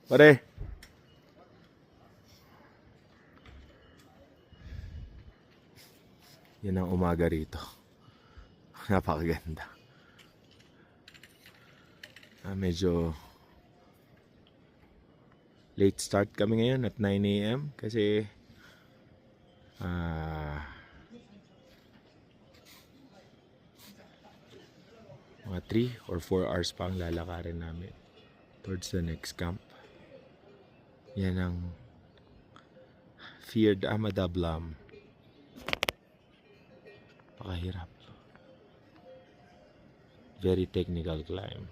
Pare. Yan ang umaga rito. Napakaganda. Medyo late start kami ngayon at 9 a.m. kasi mga 3 or 4 hours pa ang lalakarin namin towards the next camp. Yan ang feared Amadablam. Pakahirap. Very technical climb.